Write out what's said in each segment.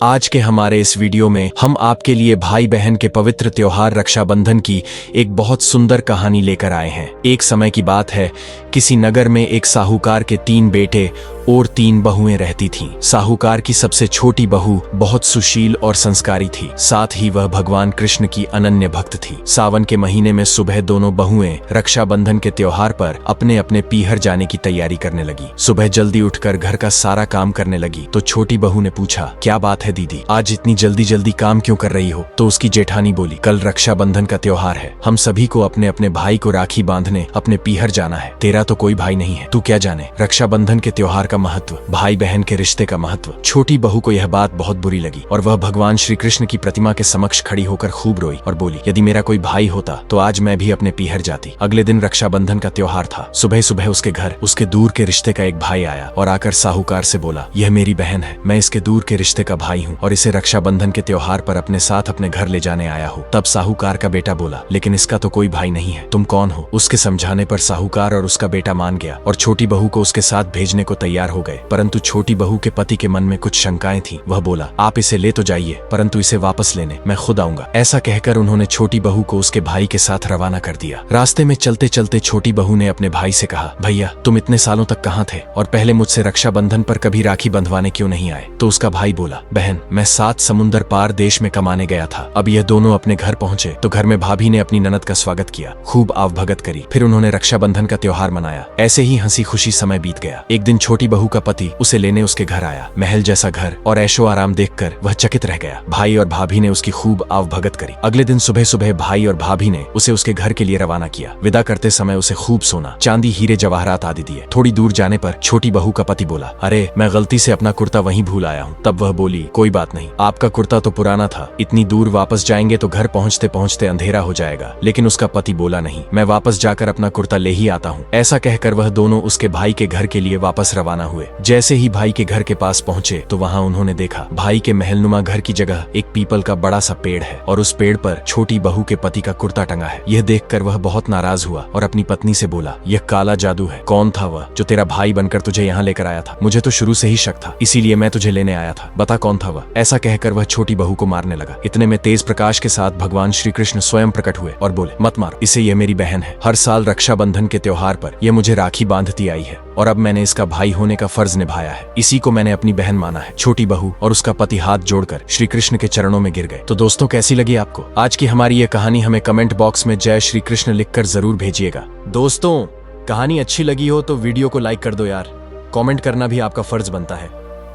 आज के हमारे इस वीडियो में हम आपके लिए भाई बहन के पवित्र त्योहार रक्षाबंधन की एक बहुत सुंदर कहानी लेकर आए हैं। एक समय की बात है, किसी नगर में एक साहूकार के 3 बेटे और 3 बहुएं रहती थीं। साहूकार की सबसे छोटी बहू बहुत सुशील और संस्कारी थी, साथ ही वह भगवान कृष्ण की अनन्य भक्त थी। सावन के महीने में सुबह दोनों बहुएं रक्षाबंधन के त्योहार पर अपने अपने पीहर जाने की तैयारी करने लगी। सुबह जल्दी उठकर घर का सारा काम करने लगी तो छोटी बहू ने पूछा, क्या बात है दीदी, आज इतनी जल्दी जल्दी काम क्यों कर रही हो? तो उसकी जेठानी बोली, कल रक्षाबंधन का त्योहार है, हम सभी को अपने अपने भाई को राखी बांधने अपने पीहर जाना है। तेरा तो कोई भाई नहीं है, तू क्या जाने रक्षाबंधन के त्योहार का महत्व, भाई बहन के रिश्ते का महत्व। छोटी बहू को यह बात बहुत बुरी लगी और वह भगवान श्री कृष्ण की प्रतिमा के समक्ष खड़ी होकर खूब रोई और बोली, यदि मेरा कोई भाई होता तो आज मैं भी अपने पीहर जाती। अगले दिन रक्षाबंधन का त्योहार था। सुबह सुबह उसके घर उसके दूर के रिश्ते का एक भाई आया और आकर साहूकार से बोला, यह मेरी बहन है, मैं इसके दूर के रिश्ते का भाई हूँ और इसे रक्षाबंधन के त्योहार पर अपने साथ अपने घर ले जाने आया हूँ। तब साहूकार का बेटा बोला, लेकिन इसका तो कोई भाई नहीं है, तुम कौन हो? उसके समझाने पर साहूकार और उसका बेटा मान गया और छोटी बहू को उसके साथ भेजने को तैयार हो गए। परंतु छोटी बहू के पति के मन में कुछ शंकाएं थी। वह बोला, आप इसे ले तो जाइए, परंतु इसे वापस लेने मैं खुद आऊंगा। ऐसा कहकर उन्होंने छोटी बहू को उसके भाई के साथ रवाना कर दिया। रास्ते में चलते चलते छोटी बहू ने अपने भाई से कहा, भैया तुम इतने सालों तक कहाँ थे और पहले मुझसे रक्षाबंधन पर कभी राखी बंधवाने क्यों नहीं आए? तो उसका भाई बोला, बहन मैं 7 समुंदर पार देश में कमाने गया था। अब यह दोनों अपने घर पहुंचे तो घर में भाभी ने अपनी ननद का स्वागत किया, खूब आवभगत करी, फिर उन्होंने रक्षाबंधन का त्योहार मनाया। ऐसे ही हंसी खुशी समय बीत गया। एक दिन छोटी बहू का पति उसे लेने उसके घर आया। महल जैसा घर और ऐशो आराम देखकर वह चकित रह गया। भाई और भाभी ने उसकी खूब आवभगत करी। अगले दिन सुबह सुबह भाई और भाभी ने उसे उसके घर के लिए रवाना किया। विदा करते समय उसे खूब सोना, चांदी, हीरे जवाहरात आदि दिए। थोड़ी दूर जाने पर छोटी बहू का पति बोला, अरे मैं गलती से अपना कुर्ता वहीं भूल आया हूँ। तब वह बोली, कोई बात नहीं, आपका कुर्ता तो पुराना था, इतनी दूर वापस जाएंगे तो घर पहुँचते पहुँचते अंधेरा हो जाएगा। लेकिन उसका पति बोला, नहीं, मैं वापस जाकर अपना कुर्ता ले ही आता हूँ। ऐसा कहकर वह दोनों उसके भाई के घर के लिए वापस रवाना हुए। जैसे ही भाई के घर के पास पहुँचे तो वहाँ उन्होंने देखा, भाई के महलनुमा घर की जगह एक पीपल का बड़ा सा पेड़ है और उस पेड़ पर छोटी बहू के पति का कुर्ता टंगा है। यह देखकर वह बहुत नाराज हुआ और अपनी पत्नी से बोला, यह काला जादू है। कौन था वह जो तेरा भाई बनकर तुझे यहाँ लेकर आया था? मुझे तो शुरू से ही शक था, इसीलिए मैं तुझे लेने आया था, बता कौन था वह? ऐसा कहकर वह छोटी बहू को मारने लगा। इतने में तेज प्रकाश के साथ भगवान श्री कृष्ण स्वयं प्रकट हुए और बोले, मत मार इसे, यह मेरी बहन है। हर साल रक्षाबंधन के त्योहार पर यह मुझे राखी बांधती आई है और अब मैंने इसका भाई होने का फर्ज निभाया है, इसी को मैंने अपनी बहन माना है। छोटी बहू और उसका पति हाथ जोड़कर श्री कृष्ण के चरणों में गिर गए। तो दोस्तों, कैसी लगी आपको आज की हमारी ये कहानी? हमें कमेंट बॉक्स में जय श्री कृष्ण लिखकर जरूर भेजिएगा। दोस्तों, कहानी अच्छी लगी हो तो वीडियो को लाइक कर दो यार, कमेंट करना भी आपका फर्ज बनता है।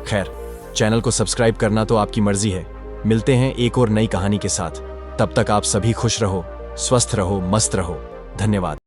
खैर, चैनल को सब्सक्राइब करना तो आपकी मर्जी है। मिलते हैं एक और नई कहानी के साथ, तब तक आप सभी खुश रहो, स्वस्थ रहो, मस्त रहो। धन्यवाद।